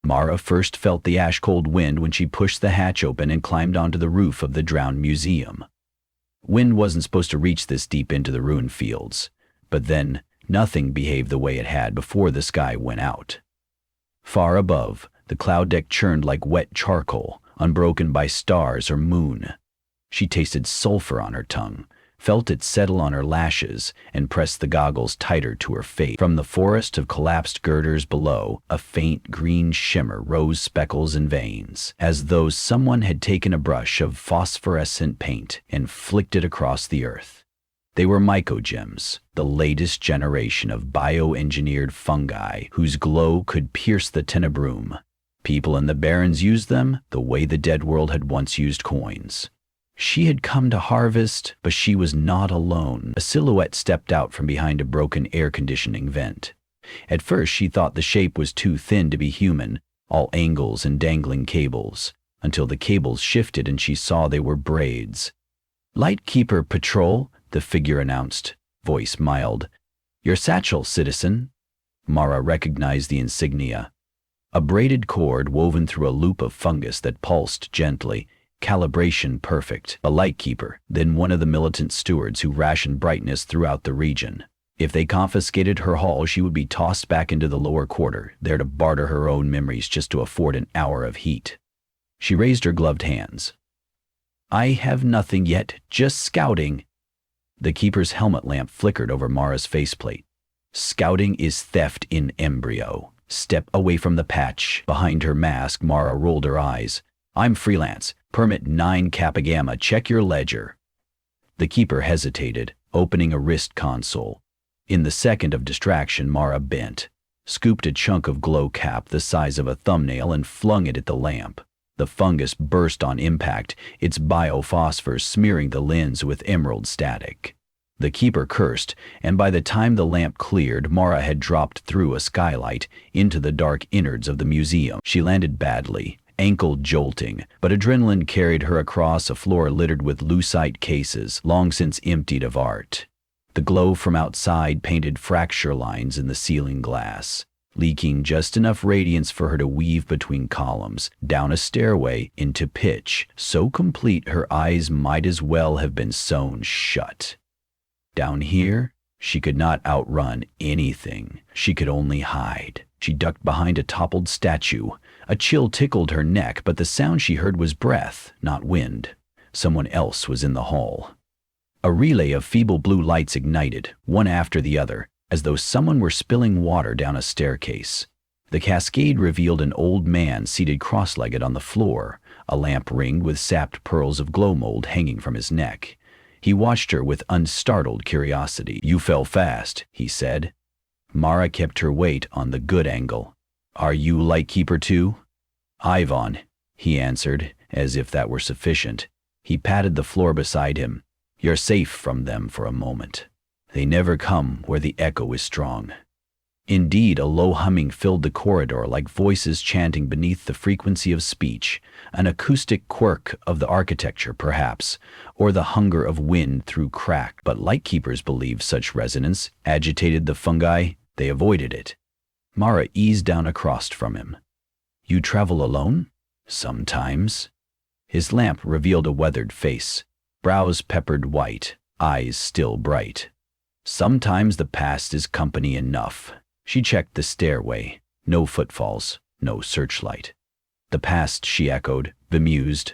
Mara first felt the ash-cold wind when she pushed the hatch open and climbed onto the roof of the drowned museum. Wind wasn't supposed to reach this deep into the ruined fields, but then nothing behaved the way it had before the sky went out. Far above, the cloud deck churned like wet charcoal, unbroken by stars or moon. She tasted sulfur on her tongue, felt it settle on her lashes, and pressed the goggles tighter to her face. From the forest of collapsed girders below, a faint green shimmer rose speckles and veins, as though someone had taken a brush of phosphorescent paint and flicked it across the earth. They were mycogems, the latest generation of bioengineered fungi whose glow could pierce the tenebrum. People in the barrens used them the way the dead world had once used coins. She had come to harvest, but she was not alone. A silhouette stepped out from behind a broken air conditioning vent. At first she thought the shape was too thin to be human, all angles and dangling cables, until the cables shifted and she saw they were braids. "Lightkeeper Patrol," the figure announced, voice mild. "Your satchel, citizen." Mara recognized the insignia. A braided cord woven through a loop of fungus that pulsed gently, calibration perfect. A lightkeeper, then one of the militant stewards who rationed brightness throughout the region. If they confiscated her haul, she would be tossed back into the lower quarter, there to barter her own memories just to afford an hour of heat. She raised her gloved hands. "I have nothing yet, just scouting." The keeper's helmet lamp flickered over Mara's faceplate. "Scouting is theft in embryo. Step away from the patch." Behind her mask, Mara rolled her eyes. "I'm freelance. Permit 9 Kappa Gamma. Check your ledger." The keeper hesitated, opening a wrist console. In the second of distraction, Mara bent, scooped a chunk of glow cap the size of a thumbnail and flung it at the lamp. The fungus burst on impact, its biophosphor smearing the lens with emerald static. The keeper cursed, and by the time the lamp cleared, Mara had dropped through a skylight into the dark innards of the museum. She landed badly, ankle jolting, but adrenaline carried her across a floor littered with lucite cases, long since emptied of art. The glow from outside painted fracture lines in the ceiling glass, leaking just enough radiance for her to weave between columns, down a stairway, into pitch, so complete her eyes might as well have been sewn shut. Down here, she could not outrun anything. She could only hide. She ducked behind a toppled statue. A chill tickled her neck, but the sound she heard was breath, not wind. Someone else was in the hall. A relay of feeble blue lights ignited, one after the other, as though someone were spilling water down a staircase. The cascade revealed an old man seated cross-legged on the floor, a lamp ringed with sapped pearls of glow mold hanging from his neck. He watched her with unstartled curiosity. "You fell fast," he said. Mara kept her weight on the good angle. "Are you Lightkeeper too?" "Ivan," he answered, as if that were sufficient. He patted the floor beside him. "You're safe from them for a moment. They never come where the echo is strong." Indeed, a low humming filled the corridor like voices chanting beneath the frequency of speech, an acoustic quirk of the architecture perhaps, or the hunger of wind through crack. But Lightkeepers believed such resonance agitated the fungi. They avoided it. Mara eased down across from him. "You travel alone?" "Sometimes." His lamp revealed a weathered face, brows peppered white, eyes still bright. "Sometimes the past is company enough." She checked the stairway. No footfalls, no searchlight. "The past," she echoed, bemused.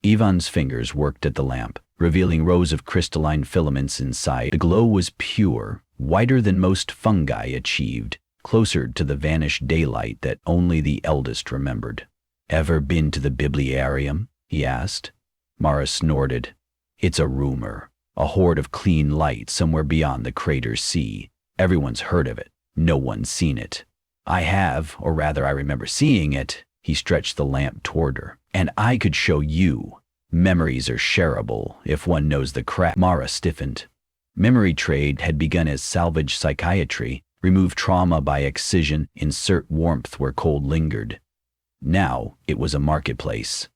Ivan's fingers worked at the lamp, revealing rows of crystalline filaments inside. The glow was pure, whiter than most fungi achieved, closer to the vanished daylight that only the eldest remembered. "Ever been to the bibliarium?" he asked. Mara snorted. "It's a rumor, a hoard of clean light somewhere beyond the crater sea. Everyone's heard of it. No one's seen it." "I have, or rather I remember seeing it." He stretched the lamp toward her. "And I could show you. Memories are shareable, if one knows the craft." Mara stiffened. Memory trade had begun as salvage psychiatry, remove trauma by excision, insert warmth where cold lingered. Now it was a marketplace.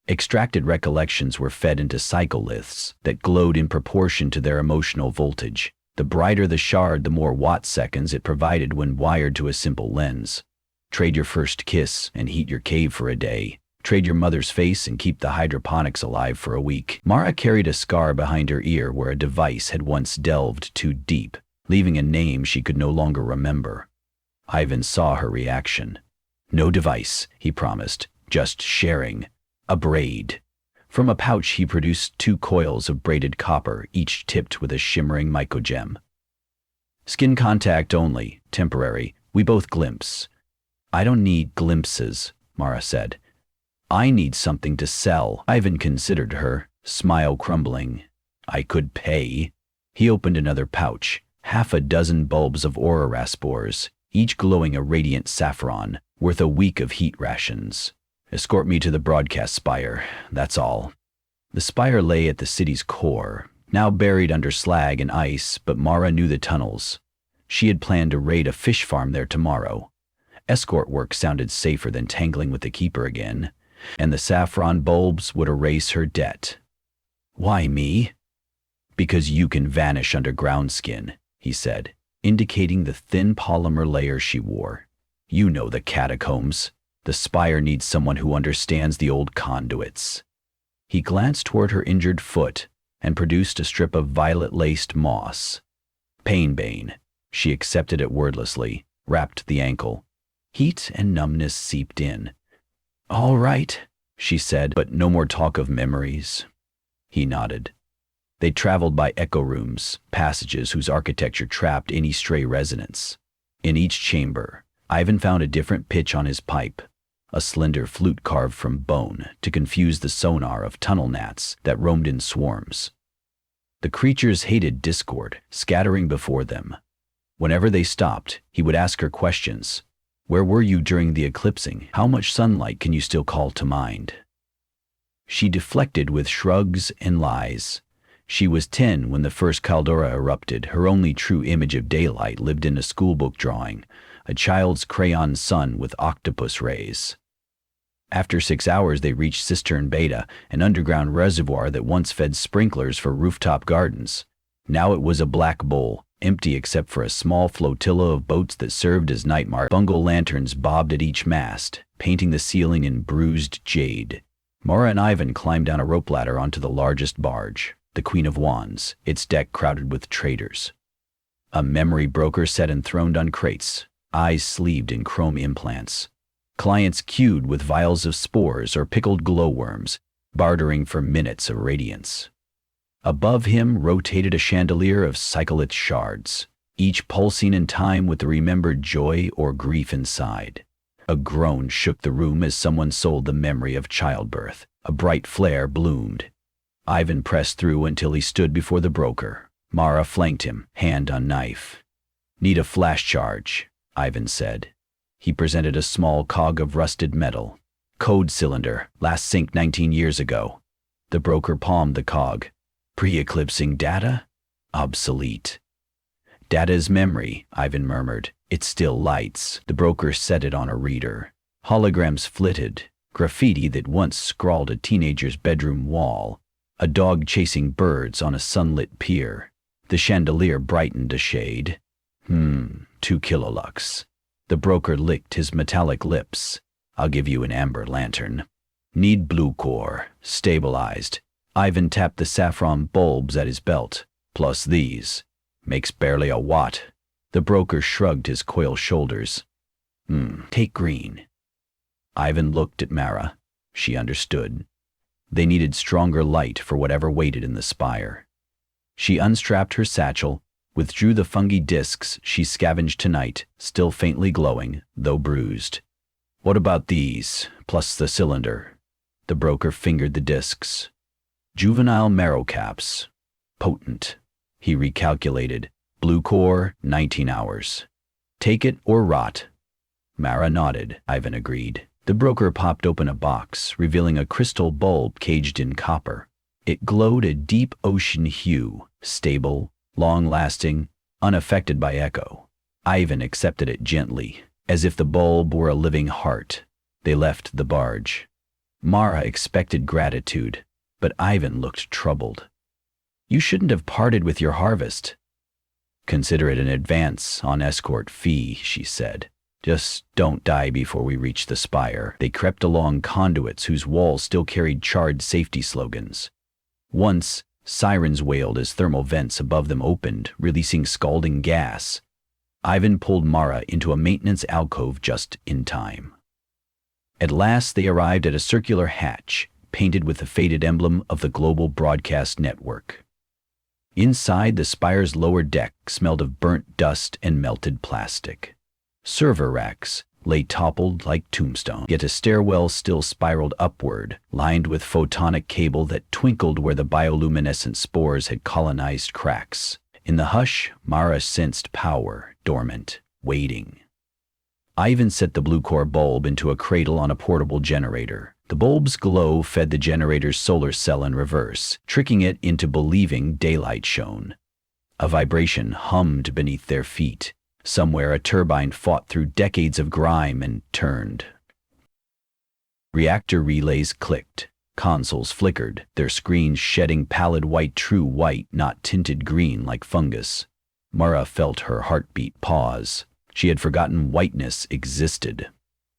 Extracted recollections were fed into cycloliths that glowed in proportion to their emotional voltage. The brighter the shard, the more watt-seconds it provided when wired to a simple lens. Trade your first kiss and heat your cave for a day. Trade your mother's face and keep the hydroponics alive for a week. Mara carried a scar behind her ear where a device had once delved too deep, leaving a name she could no longer remember. Ivan saw her reaction. No device, he promised, just sharing. A braid. From a pouch he produced 2 coils of braided copper, each tipped with a shimmering mycogem. Skin contact only, temporary, we both glimpse. I don't need glimpses, Mara said. I need something to sell. Ivan considered her, smile crumbling. I could pay. He opened another pouch, 6 bulbs of aurora spores, each glowing a radiant saffron, worth a week of heat rations. Escort me to the broadcast spire, that's all. The spire lay at the city's core, now buried under slag and ice, but Mara knew the tunnels. She had planned to raid a fish farm there tomorrow. Escort work sounded safer than tangling with the keeper again, and the saffron bulbs would erase her debt. Why me? Because you can vanish under ground skin, he said, indicating the thin polymer layer she wore. You know the catacombs. The spire needs someone who understands the old conduits. He glanced toward her injured foot and produced a strip of violet-laced moss. Painbane. She accepted it wordlessly, wrapped the ankle. Heat and numbness seeped in. All right, she said, but no more talk of memories. He nodded. They traveled by echo rooms, passages whose architecture trapped any stray resonance. In each chamber, Ivan found a different pitch on his pipe, a slender flute carved from bone to confuse the sonar of tunnel gnats that roamed in swarms. The creatures hated discord, scattering before them. Whenever they stopped, he would ask her questions. Where were you during the eclipsing? How much sunlight can you still call to mind? She deflected with shrugs and lies. She was 10 when the first caldera erupted. Her only true image of daylight lived in a schoolbook drawing, a child's crayon sun with octopus rays. After 6 hours they reached Cistern Beta, an underground reservoir that once fed sprinklers for rooftop gardens. Now it was a black bowl, empty except for a small flotilla of boats that served as night marks. Bungle lanterns bobbed at each mast, painting the ceiling in bruised jade. Mara and Ivan climbed down a rope ladder onto the largest barge, the Queen of Wands, its deck crowded with traders. A memory broker sat enthroned on crates, eyes sleeved in chrome implants. Clients queued with vials of spores or pickled glowworms, bartering for minutes of radiance. Above him rotated a chandelier of cyclith shards, each pulsing in time with the remembered joy or grief inside. A groan shook the room as someone sold the memory of childbirth. A bright flare bloomed. Ivan pressed through until he stood before the broker. Mara flanked him, hand on knife. Need a flash charge, Ivan said. He presented a small cog of rusted metal. Code cylinder, last synced 19 years ago. The broker palmed the cog. Pre-eclipsing data? Obsolete. Data is memory, Ivan murmured. It still lights. The broker set it on a reader. Holograms flitted. Graffiti that once scrawled a teenager's bedroom wall. A dog chasing birds on a sunlit pier. The chandelier brightened a shade. 2 kilolux. The broker licked his metallic lips. I'll give you an amber lantern. Need blue core, stabilized. Ivan tapped the saffron bulbs at his belt. Plus these. Makes barely a watt. The broker shrugged his coiled shoulders. Take green. Ivan looked at Mara. She understood. They needed stronger light for whatever waited in the spire. She unstrapped her satchel, withdrew the fungi discs she scavenged tonight, still faintly glowing, though bruised. What about these, plus the cylinder? The broker fingered the discs. Juvenile marrow caps. Potent. He recalculated. Blue core, 19 hours. Take it or rot. Mara nodded, Ivan agreed. The broker popped open a box, revealing a crystal bulb caged in copper. It glowed a deep ocean hue, stable, long-lasting, unaffected by echo. Ivan accepted it gently, as if the bulb were a living heart. They left the barge. Mara expected gratitude, but Ivan looked troubled. You shouldn't have parted with your harvest. Consider it an advance on escort fee, she said. Just don't die before we reach the spire. They crept along conduits whose walls still carried charred safety slogans. Once, sirens wailed as thermal vents above them opened, releasing scalding gas. Ivan pulled Mara into a maintenance alcove just in time. At last they arrived at a circular hatch, painted with the faded emblem of the global broadcast network. Inside, the spire's lower deck smelled of burnt dust and melted plastic. Server racks lay toppled like tombstones, yet a stairwell still spiraled upward, lined with photonic cable that twinkled where the bioluminescent spores had colonized cracks. In the hush, Mara sensed power, dormant, waiting. Ivan set the blue core bulb into a cradle on a portable generator. The bulb's glow fed the generator's solar cell in reverse, tricking it into believing daylight shone. A vibration hummed beneath their feet. Somewhere a turbine fought through decades of grime and turned. Reactor relays clicked. Consoles flickered, their screens shedding pallid white, true white, not tinted green like fungus. Mara felt her heartbeat pause. She had forgotten whiteness existed.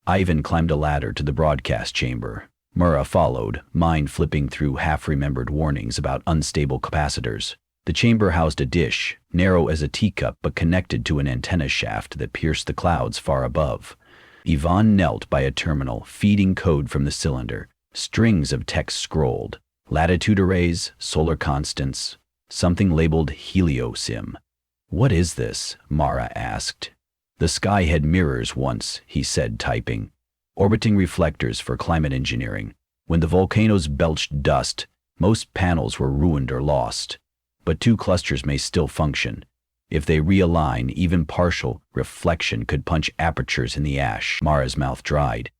Ivan climbed a ladder to the broadcast chamber. Mara followed, mind flipping through half-remembered warnings about unstable capacitors. The chamber housed a dish, narrow as a teacup but connected to an antenna shaft that pierced the clouds far above. Yvonne knelt by a terminal, feeding code from the cylinder. Strings of text scrolled. Latitude arrays, solar constants, something labeled heliosim. "What is this?" Mara asked. "The sky had mirrors once," he said, typing. "Orbiting reflectors for climate engineering. When the volcanoes belched dust, most panels were ruined or lost. But 2 clusters may still function. If they realign, even partial reflection could punch apertures in the ash." Mara's mouth dried.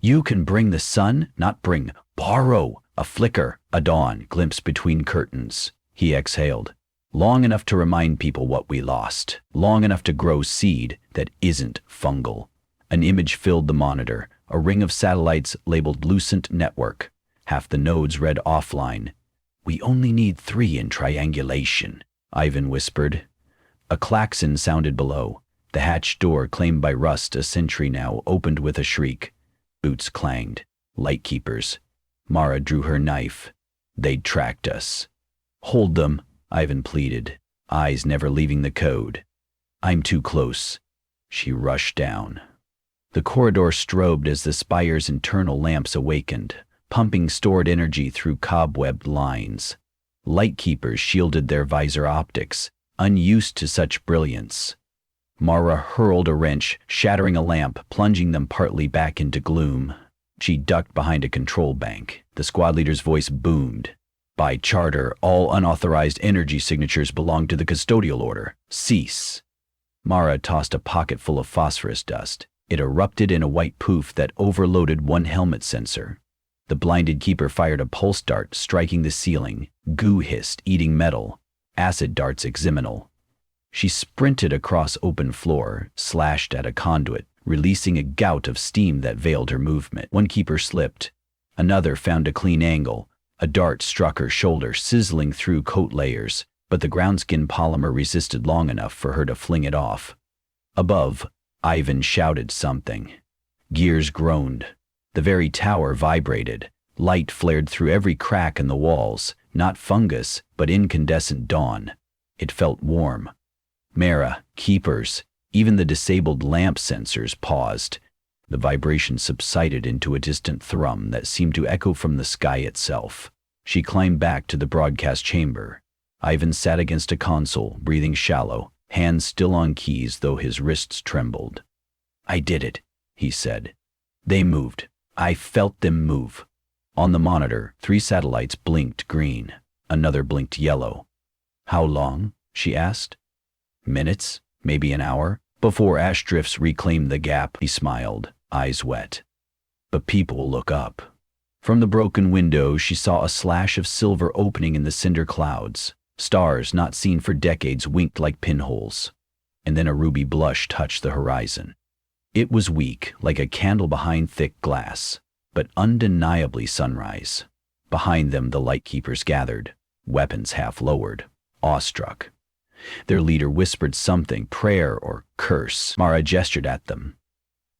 "You can bring the sun, not bring, borrow." A flicker, a dawn glimpse between curtains. He exhaled. "Long enough to remind people what we lost. Long enough to grow seed that isn't fungal." An image filled the monitor, a ring of satellites labeled Lucent Network. Half the nodes read offline. "We only need 3 in triangulation," Ivan whispered. A klaxon sounded below. The hatch door, claimed by rust a century now, opened with a shriek. Boots clanged. Lightkeepers. Mara drew her knife. "They'd tracked us." "Hold them," Ivan pleaded, eyes never leaving the code. "I'm too close." She rushed down. The corridor strobed as the spire's internal lamps awakened, pumping stored energy through cobwebbed lines. Lightkeepers shielded their visor optics, unused to such brilliance. Mara hurled a wrench, shattering a lamp, plunging them partly back into gloom. She ducked behind a control bank. The squad leader's voice boomed. "By charter, all unauthorized energy signatures belong to the custodial order. Cease." Mara tossed a pocket full of phosphorus dust. It erupted in a white poof that overloaded one helmet sensor. The blinded keeper fired a pulse dart, striking the ceiling. Goo hissed, eating metal. Acid darts exeminal. She sprinted across open floor, slashed at a conduit, releasing a gout of steam that veiled her movement. One keeper slipped. Another found a clean angle. A dart struck her shoulder, sizzling through coat layers, but the groundskin polymer resisted long enough for her to fling it off. Above, Ivan shouted something. Gears groaned. The very tower vibrated. Light flared through every crack in the walls, not fungus, but incandescent dawn. It felt warm. Mara, keepers, even the disabled lamp sensors paused. The vibration subsided into a distant thrum that seemed to echo from the sky itself. She climbed back to the broadcast chamber. Ivan sat against a console, breathing shallow, hands still on keys though his wrists trembled. "I did it," he said. "They moved. I felt them move." On the monitor, 3 satellites blinked green. Another blinked yellow. "How long?" she asked. "Minutes, maybe an hour, before ash drifts reclaim the gap," he smiled, eyes wet. "But people will look up." From the broken window, she saw a slash of silver opening in the cinder clouds. Stars not seen for decades winked like pinholes. And then a ruby blush touched the horizon. It was weak, like a candle behind thick glass, but undeniably sunrise. Behind them the lightkeepers gathered, weapons half lowered, awestruck. Their leader whispered something, prayer or curse. Mara gestured at them.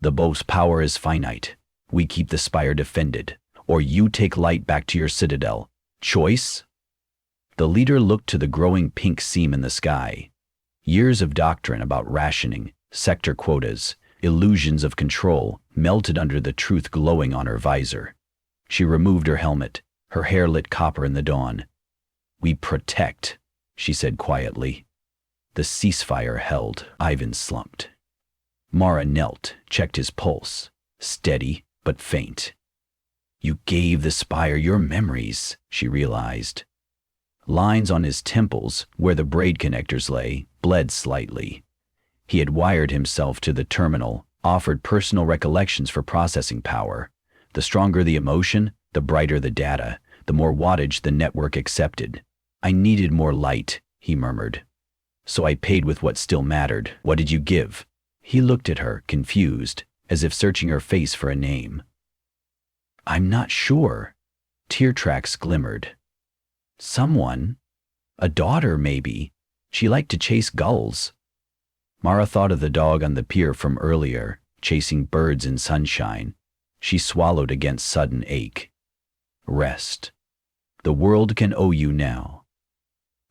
The boat's power is finite. We keep the spire defended, or you take light back to your citadel. Choice? The leader looked to the growing pink seam in the sky. Years of doctrine about rationing, sector quotas, illusions of control melted under the truth glowing on her visor. She removed her helmet, her hair lit copper in the dawn. We protect, she said quietly. The ceasefire held. Ivan slumped. Mara knelt, checked his pulse, steady but faint. You gave the spire your memories, she realized. Lines on his temples, where the braid connectors lay, bled slightly. He had wired himself to the terminal, offered personal recollections for processing power. The stronger the emotion, the brighter the data, the more wattage the network accepted. I needed more light, he murmured. So I paid with what still mattered. What did you give? He looked at her, confused, as if searching her face for a name. I'm not sure. Tear tracks glimmered. Someone. A daughter, maybe. She liked to chase gulls. Mara thought of the dog on the pier from earlier, chasing birds in sunshine. She swallowed against sudden ache. Rest. The world can owe you now.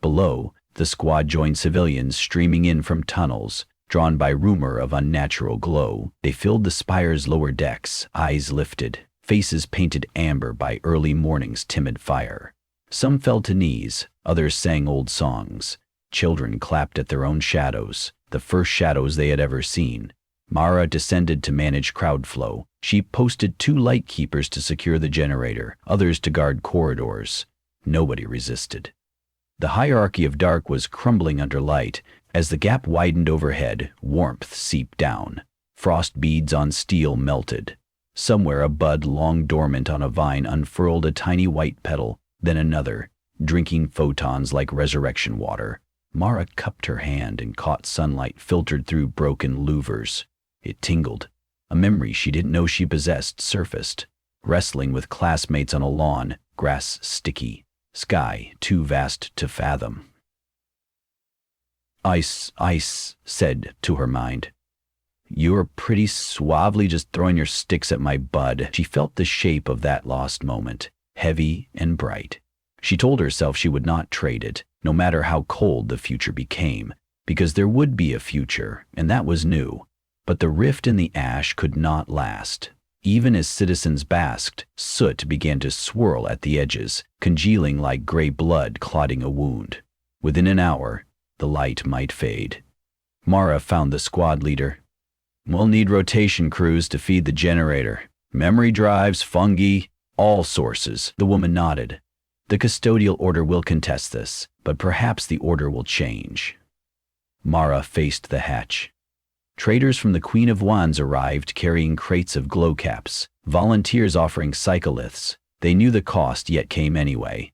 Below, the squad joined civilians streaming in from tunnels, drawn by rumor of unnatural glow. They filled the spire's lower decks, eyes lifted, faces painted amber by early morning's timid fire. Some fell to knees, others sang old songs. Children clapped at their own shadows, the first shadows they had ever seen. Mara descended to manage crowd flow. She posted 2 light keepers to secure the generator, others to guard corridors. Nobody resisted. The hierarchy of dark was crumbling under light. As the gap widened overhead, warmth seeped down. Frost beads on steel melted. Somewhere a bud long dormant on a vine unfurled a tiny white petal, then another, drinking photons like resurrection water. Mara cupped her hand and caught sunlight filtered through broken louvers. It tingled. A memory she didn't know she possessed surfaced. Wrestling with classmates on a lawn, grass sticky, sky too vast to fathom. Ice, said to her mind. You're pretty suavely just throwing your sticks at my bud. She felt the shape of that lost moment, heavy and bright. She told herself she would not trade it, no matter how cold the future became, because there would be a future, and that was new. But the rift in the ash could not last. Even as citizens basked, soot began to swirl at the edges, congealing like gray blood clotting a wound. Within an hour, the light might fade. Mara found the squad leader. We'll need rotation crews to feed the generator. Memory drives, fungi, all sources. The woman nodded. The custodial order will contest this, but perhaps the order will change. Mara faced the hatch. Traders from the Queen of Wands arrived carrying crates of glow caps, volunteers offering cycliths. They knew the cost yet came anyway.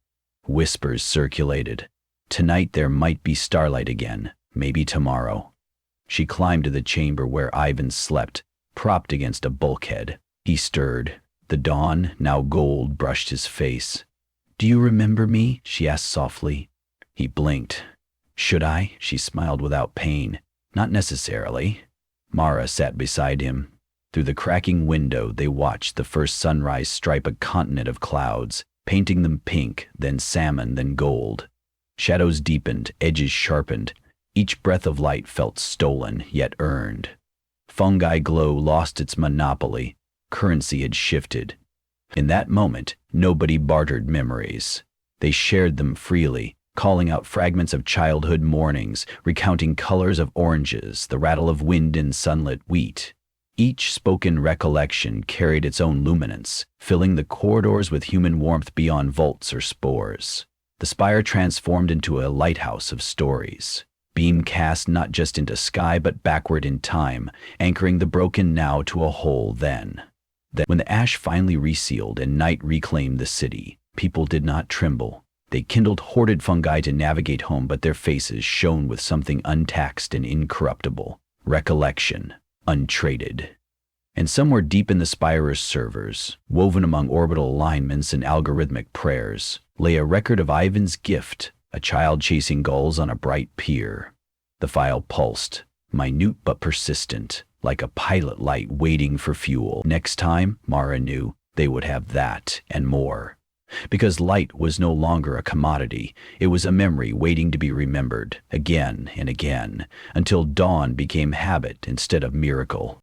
Whispers circulated. Tonight there might be starlight again, maybe tomorrow. She climbed to the chamber where Ivan slept, propped against a bulkhead. He stirred. The dawn, now gold, brushed his face. Do you remember me? She asked softly. He blinked. Should I? She smiled without pain. Not necessarily. Mara sat beside him. Through the cracking window they watched the first sunrise stripe a continent of clouds, painting them pink, then salmon, then gold. Shadows deepened, edges sharpened. Each breath of light felt stolen, yet earned. Fungi glow lost its monopoly. Currency had shifted. In that moment, nobody bartered memories. They shared them freely, calling out fragments of childhood mornings, recounting colors of oranges, the rattle of wind in sunlit wheat. Each spoken recollection carried its own luminance, filling the corridors with human warmth beyond vaults or spores. The spire transformed into a lighthouse of stories. Beam cast not just into sky but backward in time, anchoring the broken now to a whole then. When the ash finally resealed and night reclaimed the city, people did not tremble. They kindled hoarded fungi to navigate home, but their faces shone with something untaxed and incorruptible. Recollection, untraded. And somewhere deep in the spire's servers, woven among orbital alignments and algorithmic prayers, lay a record of Ivan's gift, a child chasing gulls on a bright pier. The file pulsed, minute but persistent, like a pilot light waiting for fuel. Next time, Mara knew, they would have that and more. Because light was no longer a commodity, it was a memory waiting to be remembered, again and again, until dawn became habit instead of miracle.